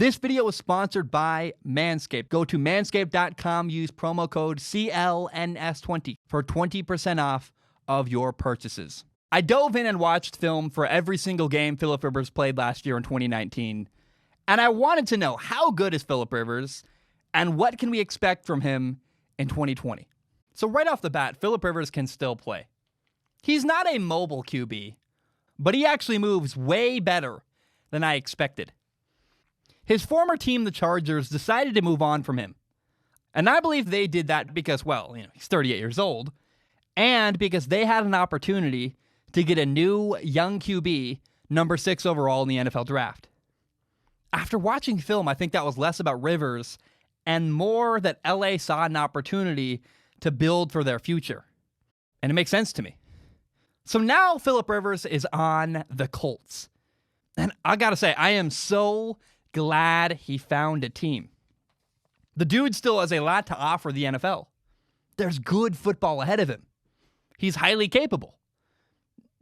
This video is sponsored by Manscaped. Go to manscaped.com, use promo code CLNS20 for 20% off of your purchases. I dove in and watched film for every single game Philip Rivers played last year in 2019, and I wanted to know, how good is Philip Rivers, and what can we expect from him in 2020? So right off the bat, Philip Rivers can still play. He's not a mobile QB, but he actually moves way better than I expected. His former team, the Chargers, decided to move on from him. And I believe they did that because, well, he's 38 years old, and because they had an opportunity to get a new young QB, number 6 overall in the NFL draft. After watching film, I think that was less about Rivers and more that LA saw an opportunity to build for their future. And it makes sense to me. So now Philip Rivers is on the Colts. And I gotta say, I am so glad he found a team. The dude still has a lot to offer the NFL. There's good football ahead of him. He's highly capable.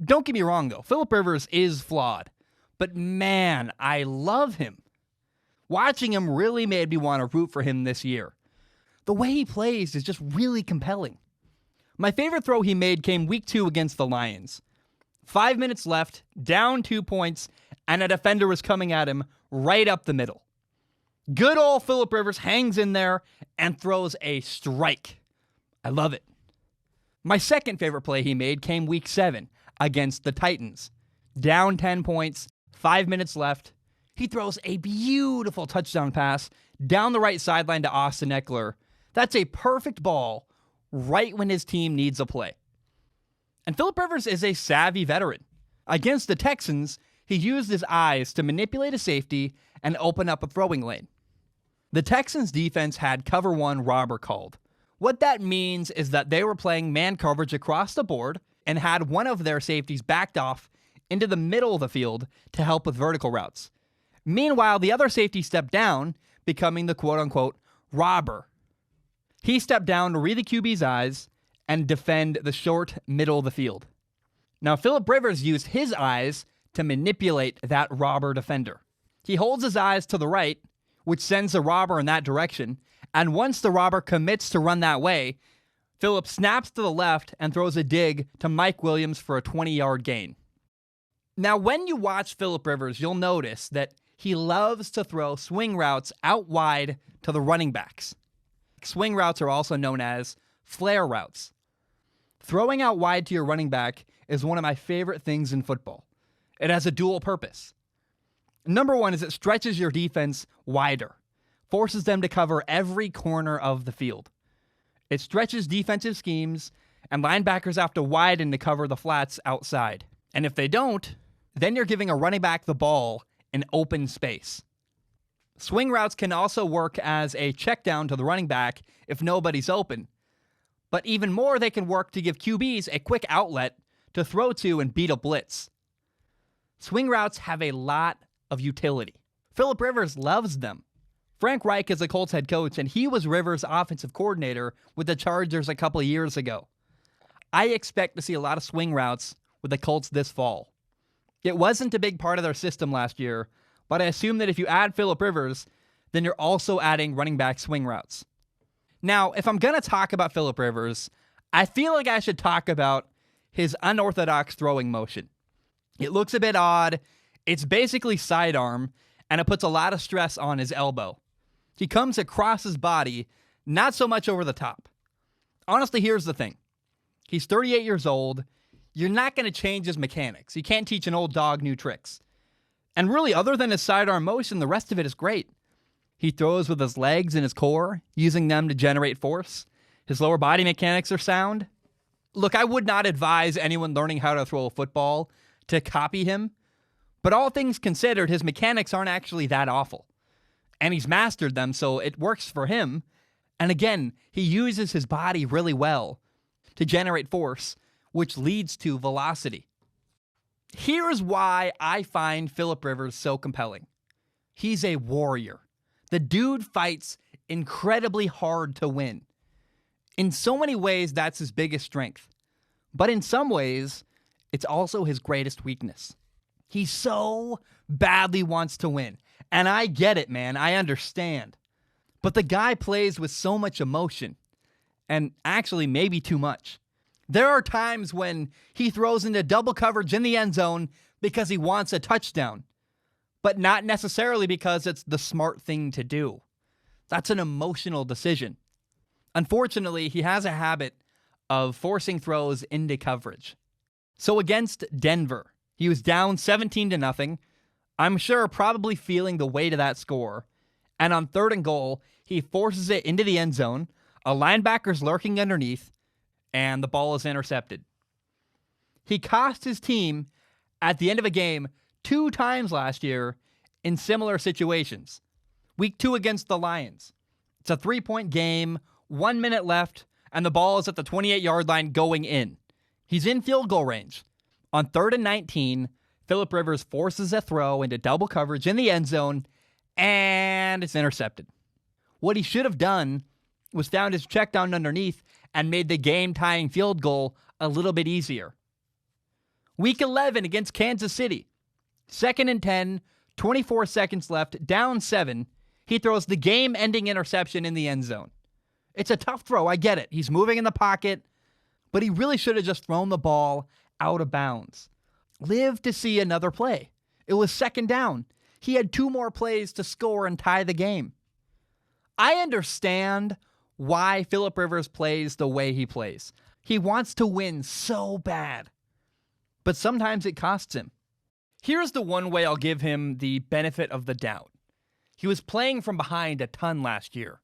Don't get me wrong, though. Philip Rivers is flawed. But man, I love him. Watching him really made me want to root for him this year. The way he plays is just really compelling. My favorite throw he made came week 2 against the Lions. 5 minutes left, down 2 points, and a defender was coming at him right up the middle. Good old Philip Rivers hangs in there and throws a strike. I love it. My second favorite play he made came week 7 against the Titans. Down 10 points, 5 minutes left. He throws a beautiful touchdown pass down the right sideline to Austin Eckler. That's a perfect ball right when his team needs a play. And Philip Rivers is a savvy veteran. Against the Texans, he used his eyes to manipulate a safety and open up a throwing lane. The Texans' defense had cover 1 robber called. What that means is that they were playing man coverage across the board and had one of their safeties backed off into the middle of the field to help with vertical routes. Meanwhile, the other safety stepped down, becoming the quote-unquote robber. He stepped down to read the QB's eyes and defend the short middle of the field. Now, Philip Rivers used his eyes to manipulate that robber defender. He holds his eyes to the right, which sends the robber in that direction, and once the robber commits to run that way, Philip snaps to the left and throws a dig to Mike Williams for a 20-yard gain. Now, when you watch Philip Rivers, you'll notice that he loves to throw swing routes out wide to the running backs. Swing routes are also known as flare routes. Throwing out wide to your running back is one of my favorite things in football. It has a dual purpose. Number one is it stretches your defense wider, forces them to cover every corner of the field. It stretches defensive schemes, and linebackers have to widen to cover the flats outside. And if they don't, then you're giving a running back the ball in open space. Swing routes can also work as a check down to the running back if nobody's open. But even more, they can work to give QBs a quick outlet to throw to and beat a blitz. Swing routes have a lot of utility. Philip Rivers loves them. Frank Reich is the Colts head coach, and he was Rivers' offensive coordinator with the Chargers a couple of years ago. I expect to see a lot of swing routes with the Colts this fall. It wasn't a big part of their system last year, but I assume that if you add Philip Rivers, then you're also adding running back swing routes. Now, if I'm going to talk about Philip Rivers, I feel like I should talk about his unorthodox throwing motion. It looks a bit odd. It's basically sidearm, and it puts a lot of stress on his elbow. He comes across his body, not so much over the top. Honestly, here's the thing. He's 38 years old. You're not going to change his mechanics. You can't teach an old dog new tricks. And really, other than his sidearm motion, the rest of it is great. He throws with his legs and his core, using them to generate force. His lower body mechanics are sound. Look, I would not advise anyone learning how to throw a football to copy him, but all things considered, his mechanics aren't actually that awful. And he's mastered them, so it works for him. And again, he uses his body really well to generate force, which leads to velocity. Here's why I find Philip Rivers so compelling. He's a warrior. The dude fights incredibly hard to win. In so many ways, that's his biggest strength. But in some ways, it's also his greatest weakness. He so badly wants to win. And I get it, man. I understand. But the guy plays with so much emotion. And actually, maybe too much. There are times when he throws into double coverage in the end zone because he wants a touchdown, but not necessarily because it's the smart thing to do. That's an emotional decision. Unfortunately, he has a habit of forcing throws into coverage. So against Denver, he was down 17-0. I'm sure probably feeling the weight of that score. And on 3rd and goal, he forces it into the end zone. A linebacker's lurking underneath, and the ball is intercepted. He cost his team at the end of a game 2 times last year in similar situations. Week 2 against the Lions. It's a 3-point game, 1 minute left, and the ball is at the 28-yard line going in. He's in field goal range. On 3rd and 19, Phillip Rivers forces a throw into double coverage in the end zone, and it's intercepted. What he should have done was found his check down underneath and made the game-tying field goal a little bit easier. Week 11 against Kansas City. 2nd and 10, 24 seconds left, down 7. He throws the game-ending interception in the end zone. It's a tough throw, I get it. He's moving in the pocket, but he really should have just thrown the ball out of bounds. Live to see another play. It was 2nd down. He had 2 more plays to score and tie the game. I understand why Phillip Rivers plays the way he plays. He wants to win so bad. But sometimes it costs him. Here's the one way I'll give him the benefit of the doubt. He was playing from behind a ton last year.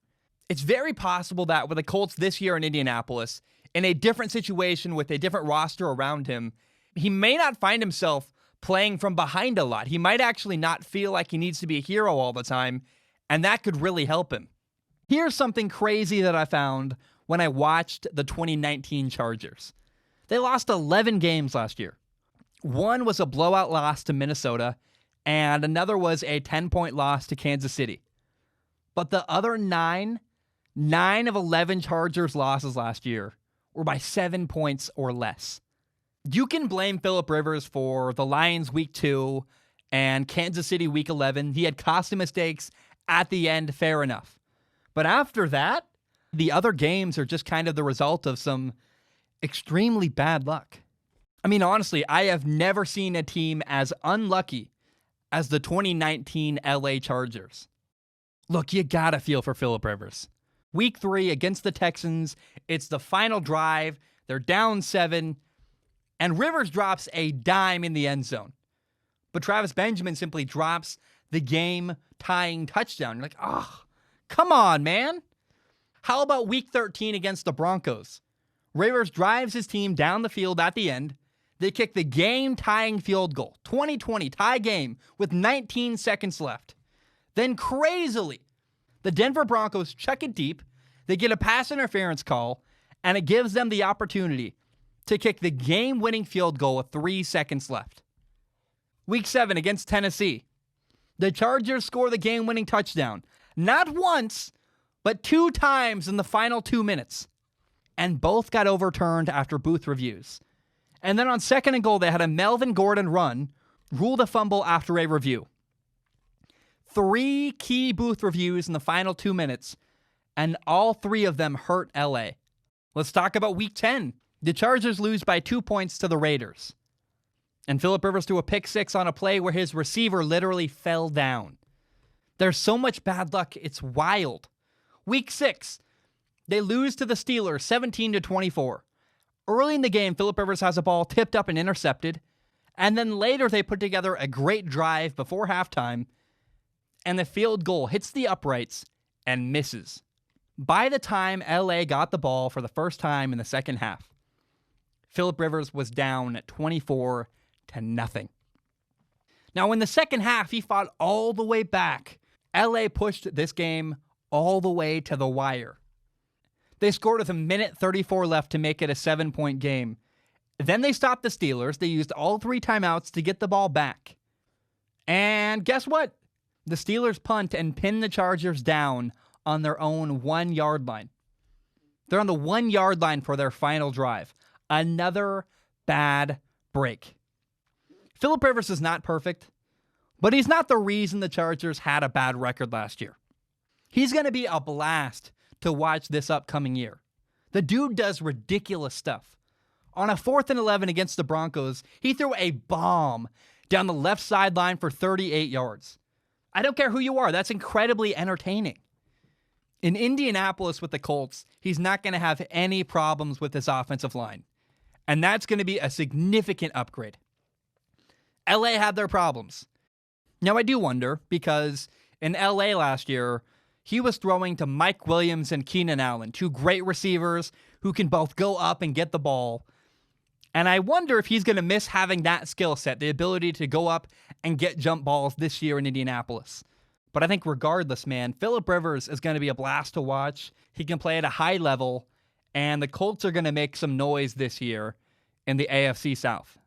It's very possible that with the Colts this year in Indianapolis, in a different situation with a different roster around him, he may not find himself playing from behind a lot. He might actually not feel like he needs to be a hero all the time, and that could really help him. Here's something crazy that I found when I watched the 2019 Chargers. They lost 11 games last year. One was a blowout loss to Minnesota, and another was a 10-point loss to Kansas City. But the other 9 of 11 Chargers losses last year were by 7 points or less. You can blame Phillip Rivers for the Lions week 2 and Kansas City week 11. He had costly mistakes at the end, fair enough. But after that, the other games are just kind of the result of some extremely bad luck. I mean, honestly, I have never seen a team as unlucky as the 2019 LA Chargers. Look, you gotta feel for Phillip Rivers. Week 3 against the Texans, it's the final drive. They're down 7, and Rivers drops a dime in the end zone. But Travis Benjamin simply drops the game-tying touchdown. You're like, oh, come on, man. How about week 13 against the Broncos? Rivers drives his team down the field at the end. They kick the game-tying field goal. 2020 tie game with 19 seconds left. Then crazily, the Denver Broncos check it deep. They get a pass interference call, and it gives them the opportunity to kick the game-winning field goal with 3 seconds left. Week 7 against Tennessee. The Chargers score the game-winning touchdown. Not once, but 2 times in the final 2 minutes. And both got overturned after booth reviews. And then on 2nd and goal, they had a Melvin Gordon run, ruled a fumble after a review. 3 key booth reviews in the final 2 minutes, and all 3 of them hurt LA. Let's talk about week 10. The Chargers lose by 2 points to the Raiders. And Phillip Rivers threw a pick 6 on a play where his receiver literally fell down. There's so much bad luck, it's wild. Week 6, they lose to the Steelers 17-24. Early in the game, Phillip Rivers has a ball tipped up and intercepted. And then later they put together a great drive before halftime, and the field goal hits the uprights and misses. By the time LA got the ball for the first time in the second half, Phillip Rivers was down 24-0. Now, in the second half, he fought all the way back. LA pushed this game all the way to the wire. They scored with 1:34 left to make it a 7-point game. Then they stopped the Steelers. They used all 3 timeouts to get the ball back. And guess what? The Steelers punt and pin the Chargers down on their own 1-yard line. They're on the 1-yard line for their final drive. Another bad break. Phillip Rivers is not perfect, But he's not the reason the Chargers had a bad record last year. He's going to be a blast to watch this upcoming year. The dude does ridiculous stuff. On a 4th and 11 against the Broncos, he threw a bomb down the left sideline for 38 yards. I don't care who you are. That's incredibly entertaining. In Indianapolis with the Colts, he's not going to have any problems with his offensive line. And that's going to be a significant upgrade. LA had their problems. Now, I do wonder, because in LA last year, he was throwing to Mike Williams and Keenan Allen, two great receivers who can both go up and get the ball. And I wonder if he's going to miss having that skill set, the ability to go up and get jump balls this year in Indianapolis. But I think regardless, man, Phillip Rivers is going to be a blast to watch. He can play at a high level, and the Colts are going to make some noise this year in the AFC South.